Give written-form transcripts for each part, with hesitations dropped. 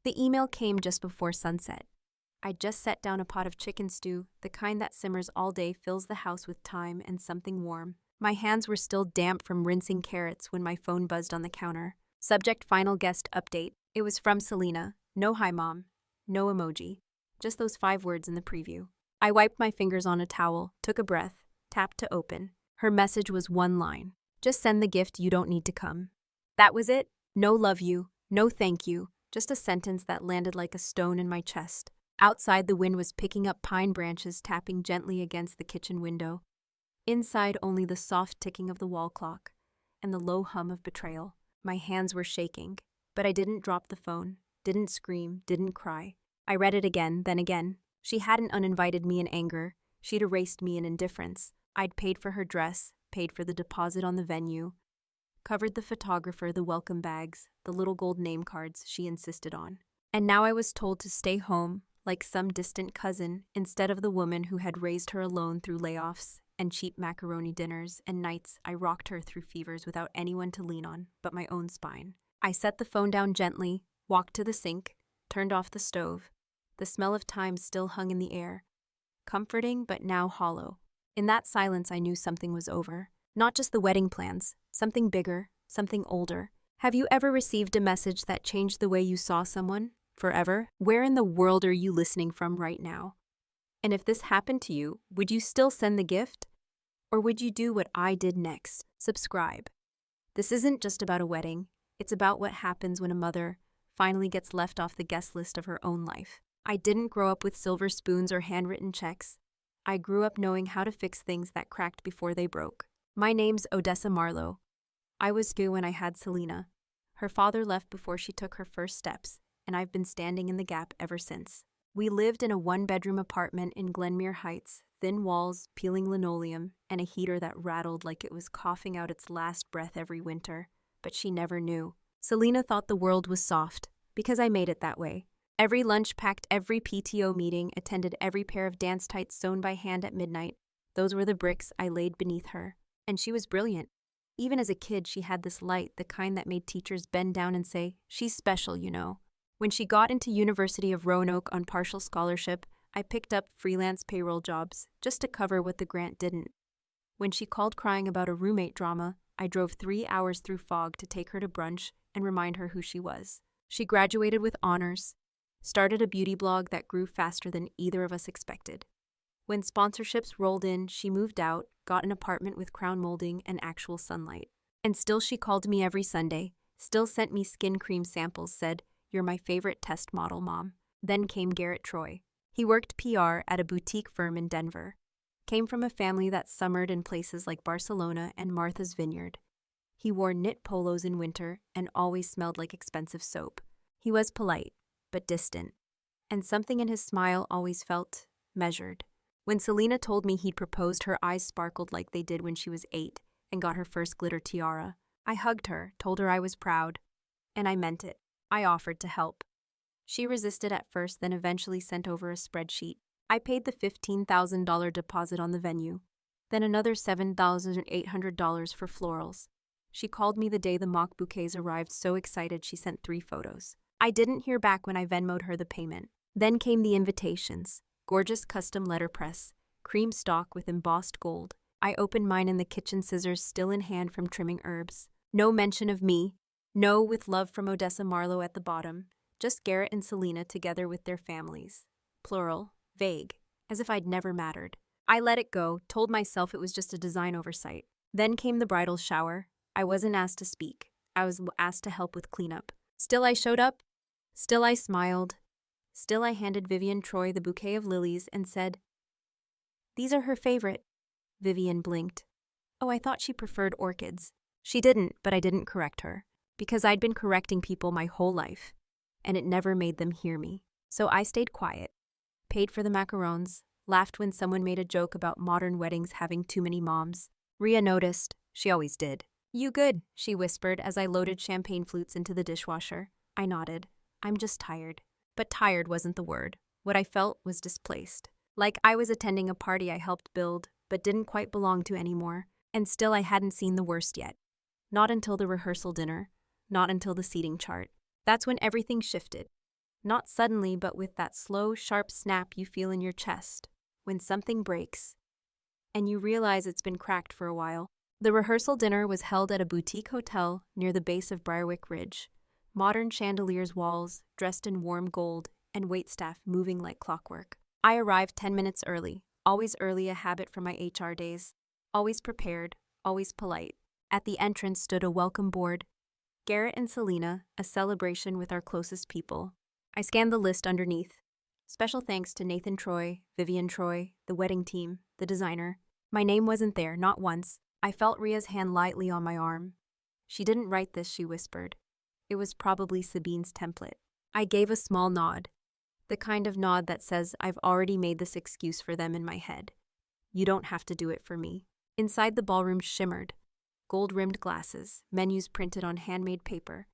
The email came just before sunset. I'd just set down a pot of chicken stew, the kind that simmers all day, fills the house with thyme and something warm. My hands were still damp from rinsing carrots when my phone buzzed on the counter. Subject: final guest update. It was from Selena. No hi mom. No emoji. Just those 5 words in the preview. I wiped my fingers on a towel, took a breath, tapped to open. Her message was one line. Just send the gift, you don't need to come. That was it. No love you, no thank you, just a sentence that landed like a stone in my chest. Outside, the wind was picking up pine branches tapping gently against the kitchen window. Inside, only the soft ticking of the wall clock and the low hum of betrayal. My hands were shaking, but I didn't drop the phone, didn't scream, didn't cry. I read it again, then again. She hadn't uninvited me in anger. She'd erased me in indifference. I'd paid for her dress, paid for the deposit on the venue, covered the photographer, the welcome bags, the little gold name cards she insisted on. And now I was told to stay home, like some distant cousin, instead of the woman who had raised her alone through layoffs and cheap macaroni dinners and nights I rocked her through fevers without anyone to lean on but my own spine. I set the phone down gently, walked to the sink, turned off the stove. The smell of thyme still hung in the air, comforting but now hollow. In that silence, I knew something was over. Not just the wedding plans, something bigger, something older. Have you ever received a message that changed the way you saw someone? Forever? Where in the world are you listening from right now? And if this happened to you, would you still send the gift? Or would you do what I did next? Subscribe. This isn't just about a wedding. It's about what happens when a mother finally gets left off the guest list of her own life. I didn't grow up with silver spoons or handwritten checks. I grew up knowing how to fix things that cracked before they broke. My name's Odessa Marlowe. I was 2 when I had Selena. Her father left before she took her first steps, and I've been standing in the gap ever since. We lived in a 1-bedroom apartment in Glenmere Heights, thin walls, peeling linoleum, and a heater that rattled like it was coughing out its last breath every winter. But she never knew. Selena thought the world was soft, because I made it that way. Every lunch packed, every PTO meeting, attended every pair of dance tights sewn by hand at midnight. Those were the bricks I laid beneath her. And she was brilliant. Even as a kid, she had this light, the kind that made teachers bend down and say, "She's special, you know." When she got into University of Roanoke on partial scholarship, I picked up freelance payroll jobs just to cover what the grant didn't. When she called crying about a roommate drama, I drove 3 hours through fog to take her to brunch and remind her who she was. She graduated with honors, started a beauty blog that grew faster than either of us expected. When sponsorships rolled in, she moved out, got an apartment with crown molding and actual sunlight. And still she called me every Sunday, still sent me skin cream samples, said, "You're my favorite test model, Mom." Then came Garrett Troy. He worked PR at a boutique firm in Denver. Came from a family that summered in places like Barcelona and Martha's Vineyard. He wore knit polos in winter and always smelled like expensive soap. He was polite, but distant, and something in his smile always felt measured. When Selena told me he'd proposed, her eyes sparkled like they did when she was 8 and got her first glitter tiara. I hugged her, told her I was proud, and I meant it. I offered to help. She resisted at first, then eventually sent over a spreadsheet. I paid the $15,000 deposit on the venue, then another $7,800 for florals. She called me the day the mock bouquets arrived, so excited she sent 3 photos. I didn't hear back when I Venmo'd her the payment. Then came the invitations. Gorgeous custom letterpress, cream stock with embossed gold. I opened mine in the kitchen, scissors still in hand from trimming herbs. No mention of me. No "with love from Odessa Marlowe" at the bottom. Just Garrett and Selena together with their families. Plural, vague, as if I'd never mattered. I let it go, told myself it was just a design oversight. Then came the bridal shower. I wasn't asked to speak. I was asked to help with cleanup. Still I showed up. Still I smiled. Still I handed Vivian Troy the bouquet of lilies and said, "These are her favorite." Vivian blinked. Oh, I thought she preferred orchids. She didn't, but I didn't correct her, because I'd been correcting people my whole life, and it never made them hear me. So I stayed quiet, paid for the macarons, laughed when someone made a joke about modern weddings having too many moms. Rhea noticed. She always did. "You good," she whispered as I loaded champagne flutes into the dishwasher. I nodded. I'm just tired. But tired wasn't the word. What I felt was displaced. Like I was attending a party I helped build, but didn't quite belong to anymore. And still I hadn't seen the worst yet. Not until the rehearsal dinner. Not until the seating chart. That's when everything shifted. Not suddenly, but with that slow, sharp snap you feel in your chest when something breaks and you realize it's been cracked for a while. The rehearsal dinner was held at a boutique hotel near the base of Briarwick Ridge. Modern chandeliers, walls dressed in warm gold, and waitstaff moving like clockwork. I arrived 10 minutes early, always early, a habit from my HR days. Always prepared, always polite. At the entrance stood a welcome board. Garrett and Selena, a celebration with our closest people. I scanned the list underneath. Special thanks to Nathan Troy, Vivian Troy, the wedding team, the designer. My name wasn't there, not once. I felt Ria's hand lightly on my arm. She didn't write this, she whispered. It was probably Sabine's template. I gave a small nod. The kind of nod that says I've already made this excuse for them in my head. You don't have to do it for me. Inside the ballroom shimmered. Gold-rimmed glasses, menus printed on handmade paper,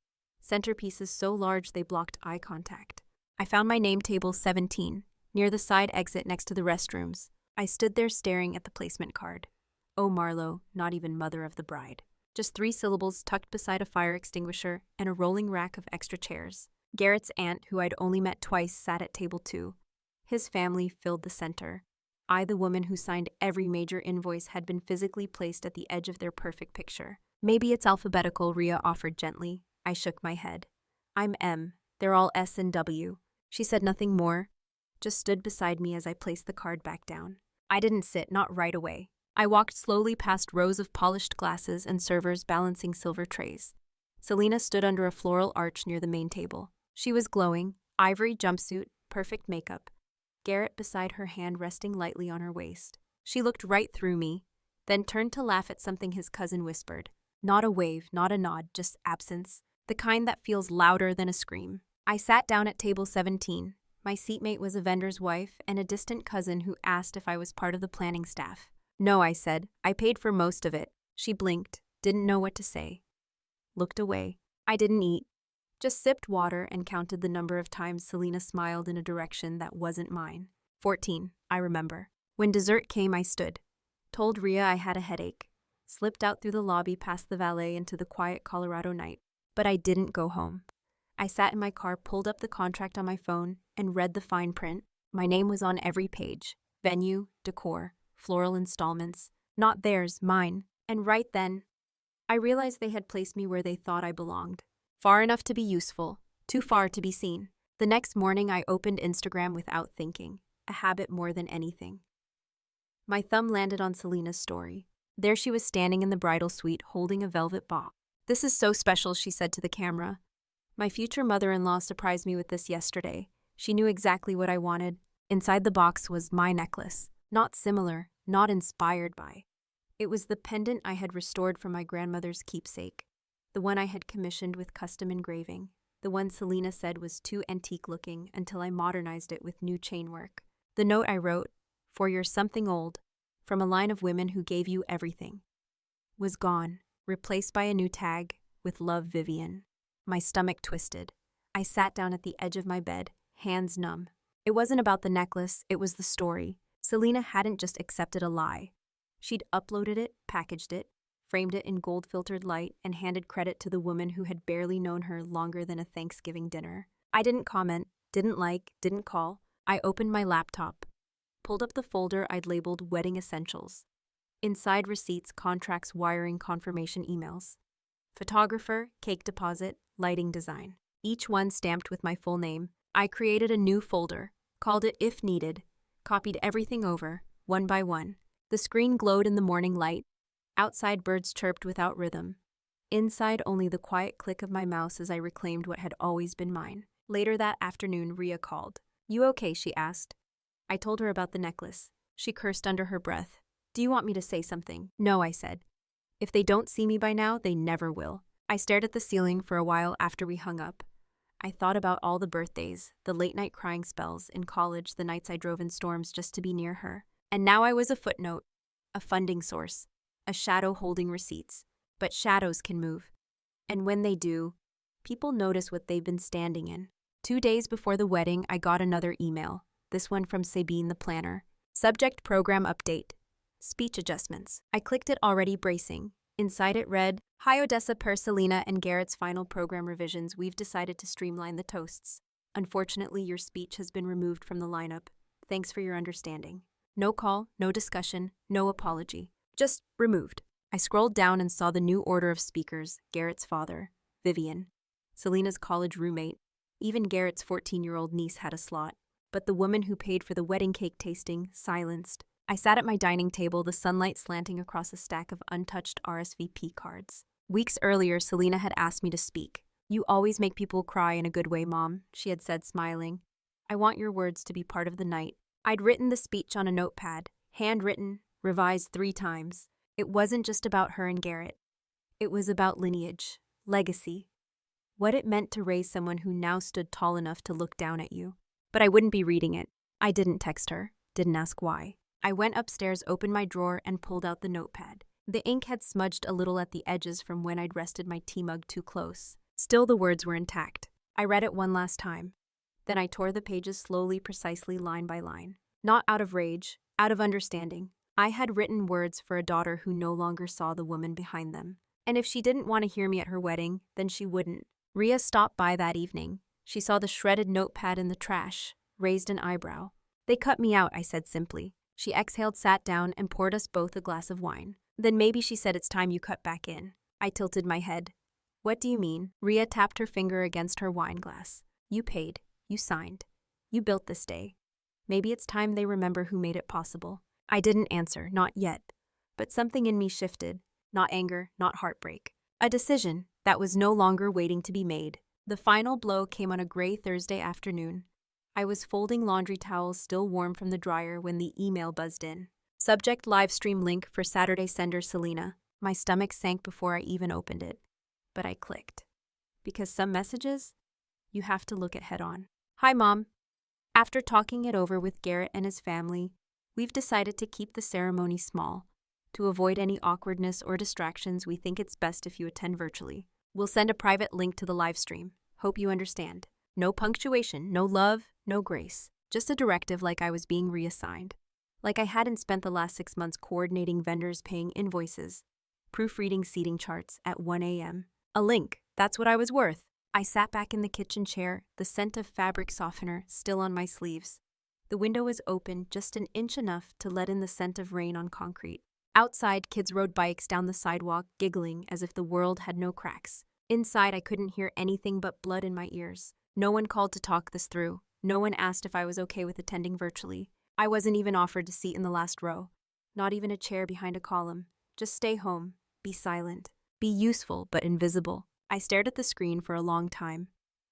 centerpieces so large they blocked eye contact. I found my name table 17, near the side exit next to the restrooms. I stood there staring at the placement card. Oh, Marlowe, not even mother of the bride. Just 3 syllables tucked beside a fire extinguisher and a rolling rack of extra chairs. Garrett's aunt, who I'd only met twice, sat at table 2. His family filled the center. I, the woman who signed every major invoice, had been physically placed at the edge of their perfect picture. Maybe it's alphabetical, Ria offered gently. I shook my head. I'm M. They're all S and W. She said nothing more, just stood beside me as I placed the card back down. I didn't sit, not right away. I walked slowly past rows of polished glasses and servers balancing silver trays. Selena stood under a floral arch near the main table. She was glowing, ivory jumpsuit, perfect makeup. Garrett beside her, hand resting lightly on her waist. She looked right through me, then turned to laugh at something his cousin whispered. Not a wave, not a nod, just absence. The kind that feels louder than a scream. I sat down at table 17. My seatmate was a vendor's wife and a distant cousin who asked if I was part of the planning staff. No, I said. I paid for most of it. She blinked, didn't know what to say. Looked away. I didn't eat. Just sipped water and counted the number of times Selena smiled in a direction that wasn't mine. 14, I remember. When dessert came, I stood. Told Ria I had a headache. Slipped out through the lobby past the valet into the quiet Colorado night. But I didn't go home. I sat in my car, pulled up the contract on my phone, and read the fine print. My name was on every page. Venue, decor, floral installments. Not theirs, mine. And right then, I realized they had placed me where they thought I belonged. Far enough to be useful, too far to be seen. The next morning, I opened Instagram without thinking, a habit more than anything. My thumb landed on Selena's story. There she was standing in the bridal suite holding a velvet box. This is so special, she said to the camera. My future mother-in-law surprised me with this yesterday. She knew exactly what I wanted. Inside the box was my necklace. Not similar, not inspired by. It was the pendant I had restored from my grandmother's keepsake. The one I had commissioned with custom engraving. The one Selena said was too antique-looking until I modernized it with new chainwork. The note I wrote, for your something old, from a line of women who gave you everything, was gone, replaced by a new tag, with love, Vivian. My stomach twisted. I sat down at the edge of my bed, hands numb. It wasn't about the necklace, it was the story. Selena hadn't just accepted a lie. She'd uploaded it, packaged it, framed it in gold-filtered light, and handed credit to the woman who had barely known her longer than a Thanksgiving dinner. I didn't comment, didn't like, didn't call. I opened my laptop, pulled up the folder I'd labeled Wedding Essentials. Inside, receipts, contracts, wiring, confirmation emails. Photographer, cake deposit, lighting design. Each one stamped with my full name. I created a new folder, called it If Needed, copied everything over, one by one. The screen glowed in the morning light. Outside, birds chirped without rhythm. Inside, only the quiet click of my mouse as I reclaimed what had always been mine. Later that afternoon, Ria called. You okay? She asked. I told her about the necklace. She cursed under her breath. Do you want me to say something? No, I said. If they don't see me by now, they never will. I stared at the ceiling for a while after we hung up. I thought about all the birthdays, the late-night crying spells, in college, the nights I drove in storms just to be near her. And now I was a footnote, a funding source, a shadow holding receipts. But shadows can move. And when they do, people notice what they've been standing in. 2 days before the wedding, I got another email, this one from Sabine the planner. Subject program update. Speech adjustments. I clicked it, already bracing. Inside it read, Hi Odessa, per Selena and Garrett's final program revisions, we've decided to streamline the toasts. Unfortunately, your speech has been removed from the lineup. Thanks for your understanding. No call, no discussion, no apology. Just removed. I scrolled down and saw the new order of speakers: Garrett's father, Vivian, Selena's college roommate. Even Garrett's 14-year-old niece had a slot. But the woman who paid for the wedding cake tasting, silenced. I sat at my dining table, the sunlight slanting across a stack of untouched RSVP cards. Weeks earlier, Selena had asked me to speak. "You always make people cry in a good way, Mom," she had said, smiling. "I want your words to be part of the night." I'd written the speech on a notepad, handwritten, revised 3 times. It wasn't just about her and Garrett. It was about lineage, legacy, what it meant to raise someone who now stood tall enough to look down at you. But I wouldn't be reading it. I didn't text her, didn't ask why. I went upstairs, opened my drawer, and pulled out the notepad. The ink had smudged a little at the edges from when I'd rested my tea mug too close. Still, the words were intact. I read it one last time. Then I tore the pages slowly, precisely, line by line. Not out of rage, out of understanding. I had written words for a daughter who no longer saw the woman behind them. And if she didn't want to hear me at her wedding, then she wouldn't. Rhea stopped by that evening. She saw the shredded notepad in the trash, raised an eyebrow. "They cut me out," I said simply. She exhaled, sat down, and poured us both a glass of wine. "Then maybe," she said, "it's time you cut back in." I tilted my head. "What do you mean?" Rhea tapped her finger against her wine glass. "You paid. You signed. You built this day. Maybe it's time they remember who made it possible." I didn't answer, not yet. But something in me shifted. Not anger, not heartbreak. A decision that was no longer waiting to be made. The final blow came on a gray Thursday afternoon. I was folding laundry towels still warm from the dryer when the email buzzed in. Subject: live stream link for Saturday, sender Selena. My stomach sank before I even opened it. But I clicked. Because some messages, you have to look at head on. "Hi, Mom. After talking it over with Garrett and his family, we've decided to keep the ceremony small. To avoid any awkwardness or distractions, we think it's best if you attend virtually. We'll send a private link to the live stream. Hope you understand. No punctuation, no love, no grace. Just a directive, like I was being reassigned. Like I hadn't spent the last 6 months coordinating vendors, paying invoices, proofreading seating charts at 1 a.m. A link, that's what I was worth. I sat back in the kitchen chair, the scent of fabric softener still on my sleeves. The window was open, just an inch enough to let in the scent of rain on concrete. Outside, kids rode bikes down the sidewalk, giggling as if the world had no cracks. Inside, I couldn't hear anything but blood in my ears. No one called to talk this through. No one asked if I was okay with attending virtually. I wasn't even offered a seat in the last row. Not even a chair behind a column. Just stay home. Be silent. Be useful but invisible. I stared at the screen for a long time.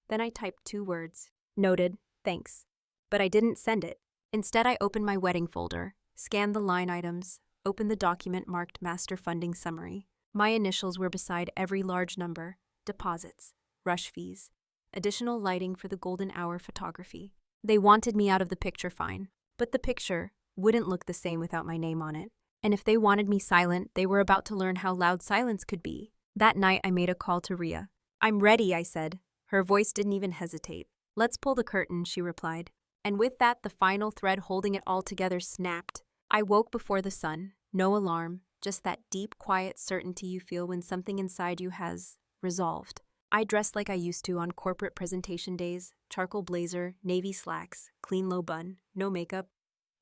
Then I typed 2 words. Noted, thanks. But I didn't send it. Instead, I opened my wedding folder, scanned the line items, opened the document marked Master Funding Summary. My initials were beside every large number: deposits, rush fees, additional lighting for the golden hour photography. They wanted me out of the picture, fine. But the picture wouldn't look the same without my name on it. And if they wanted me silent, they were about to learn how loud silence could be. That night, I made a call to Rhea. "I'm ready," I said. Her voice didn't even hesitate. "Let's pull the curtain," she replied. And with that, the final thread holding it all together snapped. I woke before the sun. No alarm, just that deep, quiet certainty you feel when something inside you has resolved. I dressed like I used to on corporate presentation days: charcoal blazer, navy slacks, clean low bun, no makeup,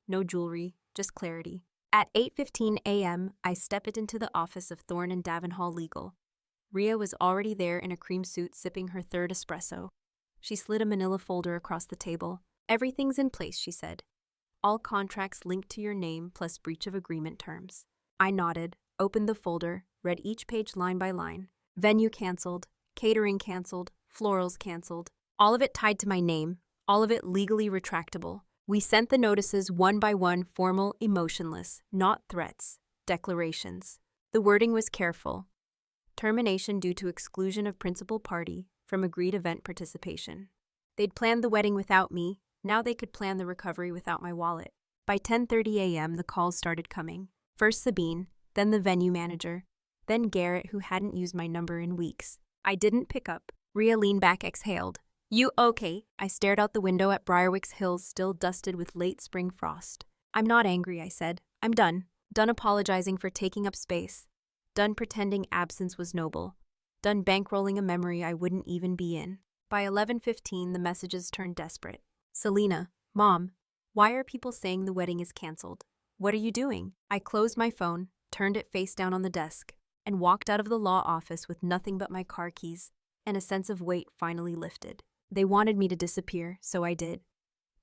no jewelry, just clarity. At 8:15 a.m., I stepped into the office of Thorne and Davenhall Legal. Rhea was already there in a cream suit, sipping her 3rd espresso. She slid a manila folder across the table. "Everything's in place," she said. "All contracts linked to your name plus breach of agreement terms." I nodded, opened the folder, read each page line by line. Venue canceled, catering canceled, florals canceled. All of it tied to my name, all of it legally retractable. We sent the notices one by one, formal, emotionless, not threats, declarations. The wording was careful. Termination due to exclusion of principal party from agreed event participation. They'd planned the wedding without me. Now they could plan the recovery without my wallet. By 10:30 a.m., the calls started coming. First Sabine, then the venue manager, then Garrett, who hadn't used my number in weeks. I didn't pick up. Rhea leaned back, exhaled. "You okay?" I stared out the window at Briarwick's hills still dusted with late spring frost. "I'm not angry," I said. "I'm done. Done apologizing for taking up space. Done pretending absence was noble. Done bankrolling a memory I wouldn't even be in." By 11:15, the messages turned desperate. Selena, Mom, why are people saying the wedding is canceled? What are you doing? I closed my phone, turned it face down on the desk, and walked out of the law office with nothing but my car keys, and a sense of weight finally lifted. They wanted me to disappear, so I did.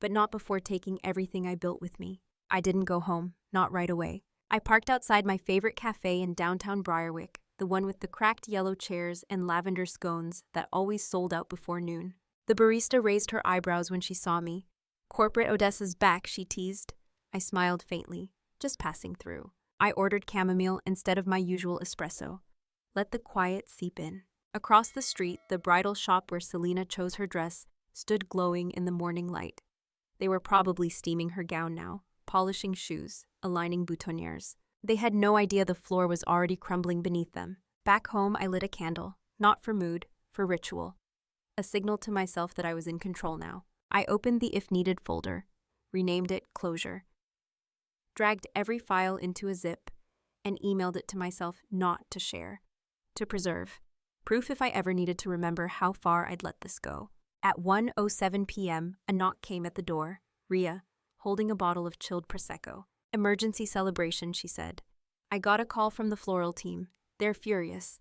But not before taking everything I built with me. I didn't go home, not right away. I parked outside my favorite cafe in downtown Briarwick, the one with the cracked yellow chairs and lavender scones that always sold out before noon. The barista raised her eyebrows when she saw me. Corporate Odessa's back, she teased. I smiled faintly, just passing through. I ordered chamomile instead of my usual espresso. Let the quiet seep in. Across the street, the bridal shop where Selena chose her dress stood glowing in the morning light. They were probably steaming her gown now, polishing shoes, aligning boutonnieres. They had no idea the floor was already crumbling beneath them. Back home, I lit a candle, not for mood, for ritual. A signal to myself that I was in control now. I opened the if needed folder, renamed it Closure, dragged every file into a zip, and emailed it to myself not to share, to preserve. Proof if I ever needed to remember how far I'd let this go. At 1:07 p.m., a knock came at the door. Ria, holding a bottle of chilled Prosecco. Emergency celebration, she said. I got a call from the floral team. They're furious.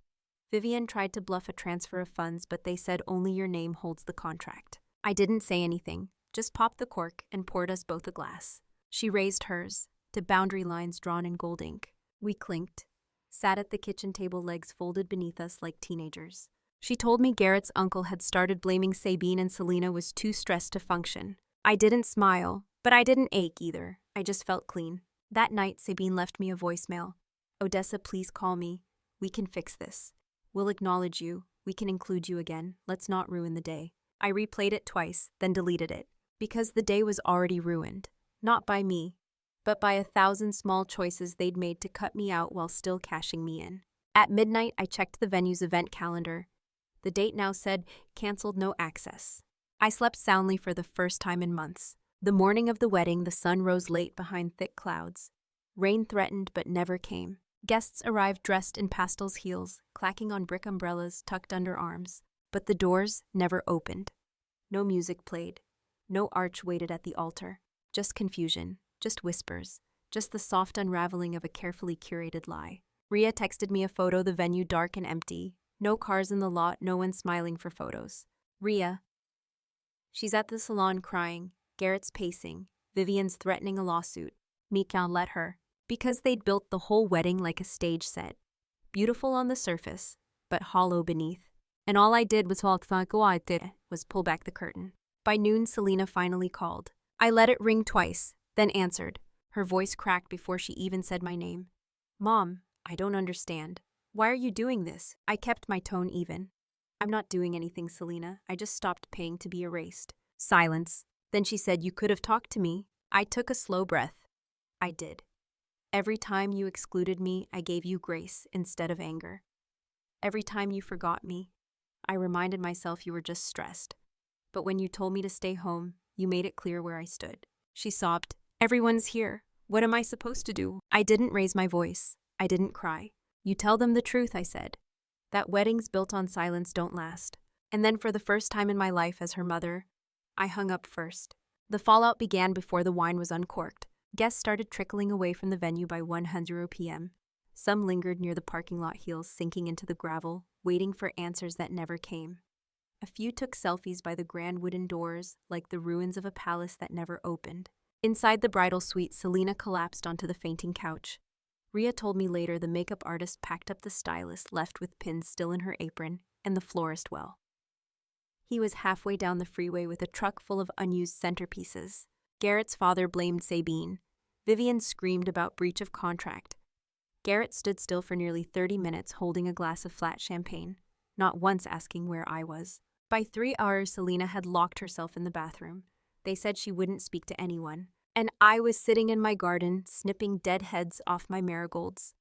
Vivian tried to bluff a transfer of funds, but they said only your name holds the contract. I didn't say anything, just popped the cork and poured us both a glass. She raised hers, to boundary lines drawn in gold ink. We clinked, sat at the kitchen table, legs folded beneath us like teenagers. She told me Garrett's uncle had started blaming Sabine and Selena was too stressed to function. I didn't smile, but I didn't ache either. I just felt clean. That night, Sabine left me a voicemail. Odessa, please call me. We can fix this. We'll acknowledge you. We can include you again. Let's not ruin the day. I replayed it twice, then deleted it. Because the day was already ruined. Not by me, but by 1,000 small choices they'd made to cut me out while still cashing me in. At midnight, I checked the venue's event calendar. The date now said, canceled, no access. I slept soundly for the first time in months. The morning of the wedding, the sun rose late behind thick clouds. Rain threatened but never came. Guests arrived dressed in pastels heels, clacking on brick umbrellas tucked under arms. But the doors never opened. No music played. No arch waited at the altar. Just confusion, just whispers, just the soft unraveling of a carefully curated lie. Ria texted me a photo, the venue dark and empty. No cars in the lot, no one smiling for photos. Ria. She's at the salon crying. Garrett's pacing. Vivian's threatening a lawsuit. Me can't let her. Because they'd built the whole wedding like a stage set. Beautiful on the surface, but hollow beneath. And all I did was pull back the curtain. By noon, Selena finally called. I let it ring twice, then answered. Her voice cracked before she even said my name. Mom, I don't understand. Why are you doing this? I kept my tone even. I'm not doing anything, Selena. I just stopped paying to be erased. Silence. Then she said, you could have talked to me. I took a slow breath. I did. Every time you excluded me, I gave you grace instead of anger. Every time you forgot me, I reminded myself you were just stressed. But when you told me to stay home, you made it clear where I stood. She sobbed. Everyone's here. What am I supposed to do? I didn't raise my voice. I didn't cry. You tell them the truth, I said. That weddings built on silence don't last. And then for the first time in my life as her mother, I hung up first. The fallout began before the wine was uncorked. Guests started trickling away from the venue by 1:00 p.m. Some lingered near the parking lot, heels sinking into the gravel, waiting for answers that never came. A few took selfies by the grand wooden doors, like the ruins of a palace that never opened. Inside the bridal suite, Selena collapsed onto the fainting couch. Ria told me later the makeup artist packed up the stylist, left with pins still in her apron, and the florist well. He was halfway down the freeway with a truck full of unused centerpieces. Garrett's father blamed Sabine. Vivian screamed about breach of contract. Garrett stood still for nearly 30 minutes holding a glass of flat champagne, not once asking where I was. By 3 hours, Selena had locked herself in the bathroom. They said she wouldn't speak to anyone. And I was sitting in my garden, snipping dead heads off my marigolds.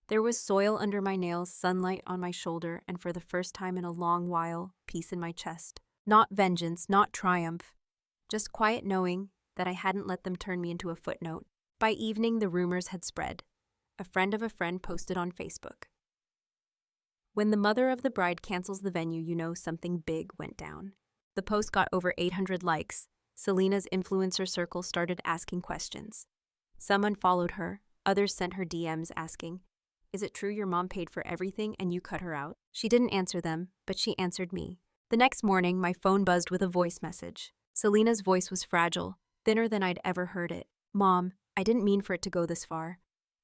There was soil under my nails, sunlight on my shoulder, and for the first time in a long while, peace in my chest. Not vengeance, not triumph. Just quiet knowing that I hadn't let them turn me into a footnote. By evening, the rumors had spread. A friend of a friend posted on Facebook. When the mother of the bride cancels the venue, you know something big went down. The post got over 800 likes. Selena's influencer circle started asking questions. Some unfollowed her, others sent her DMs asking, "Is it true your mom paid for everything and you cut her out?" She didn't answer them, but she answered me. The next morning, my phone buzzed with a voice message. Selena's voice was fragile, thinner than I'd ever heard it. "Mom, I didn't mean for it to go this far.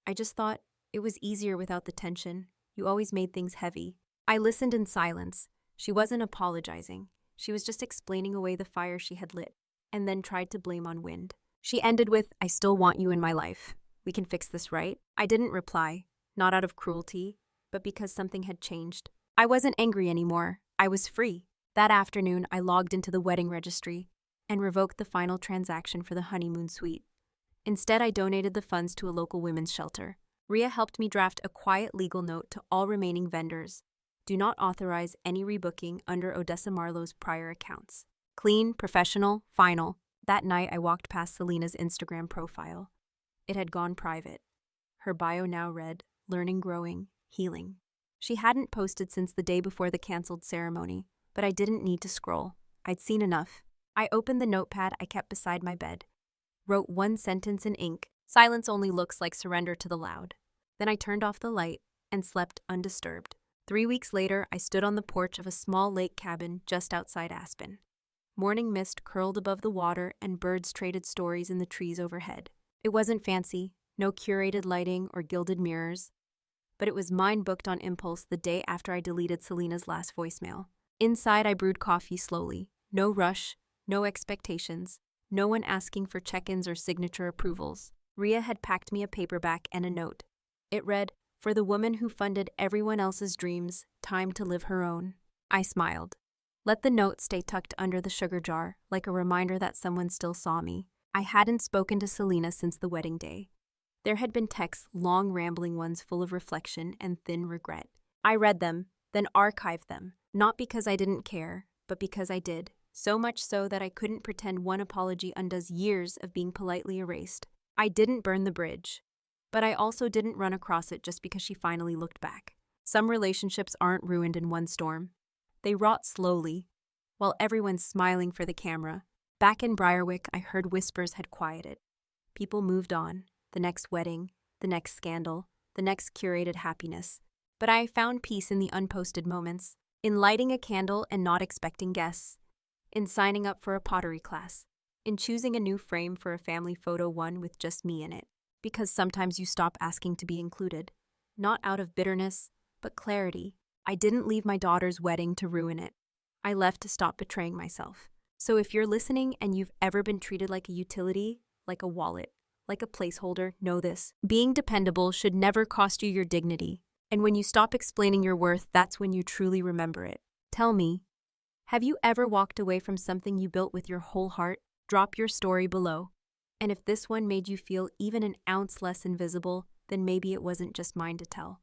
I just thought it was easier without the tension. You always made things heavy." I listened in silence. She wasn't apologizing. She was just explaining away the fire she had lit, and then tried to blame on wind. She ended with, "I still want you in my life. We can fix this, right?" I didn't reply, not out of cruelty, but because something had changed. I wasn't angry anymore. I was free. That afternoon, I logged into the wedding registry and revoked the final transaction for the honeymoon suite. Instead, I donated the funds to a local women's shelter. Ria helped me draft a quiet legal note to all remaining vendors. Do not authorize any rebooking under Odessa Marlowe's prior accounts. Clean, professional, final. That night, I walked past Selena's Instagram profile. It had gone private. Her bio now read, "Learning, growing, healing." She hadn't posted since the day before the canceled ceremony, but I didn't need to scroll. I'd seen enough. I opened the notepad I kept beside my bed, wrote one sentence in ink, "Silence only looks like surrender to the loud." Then I turned off the light and slept undisturbed. 3 weeks later, I stood on the porch of a small lake cabin just outside Aspen. Morning mist curled above the water and birds traded stories in the trees overhead. It wasn't fancy, no curated lighting or gilded mirrors, but it was mine booked on impulse the day after I deleted Selena's last voicemail. Inside, I brewed coffee slowly. No rush, no expectations, no one asking for check-ins or signature approvals. Ria had packed me a paperback and a note. It read, "For the woman who funded everyone else's dreams, time to live her own." I smiled. Let the note stay tucked under the sugar jar, like a reminder that someone still saw me. I hadn't spoken to Selena since the wedding day. There had been texts, long rambling ones full of reflection and thin regret. I read them, then archived them, not because I didn't care, but because I did. So much so that I couldn't pretend one apology undoes years of being politely erased. I didn't burn the bridge, but I also didn't run across it just because she finally looked back. Some relationships aren't ruined in one storm. They rot slowly, while everyone's smiling for the camera. Back in Briarwick, I heard whispers had quieted. People moved on, the next wedding, the next scandal, the next curated happiness. But I found peace in the unposted moments, in lighting a candle and not expecting guests, in signing up for a pottery class, in choosing a new frame for a family photo one with just me in it. Because sometimes you stop asking to be included, not out of bitterness, but clarity. I didn't leave my daughter's wedding to ruin it. I left to stop betraying myself. So if you're listening and you've ever been treated like a utility, like a wallet, like a placeholder, know this. Being dependable should never cost you your dignity. And when you stop explaining your worth, that's when you truly remember it. Tell me, have you ever walked away from something you built with your whole heart? Drop your story below. And if this one made you feel even an ounce less invisible, then maybe it wasn't just mine to tell.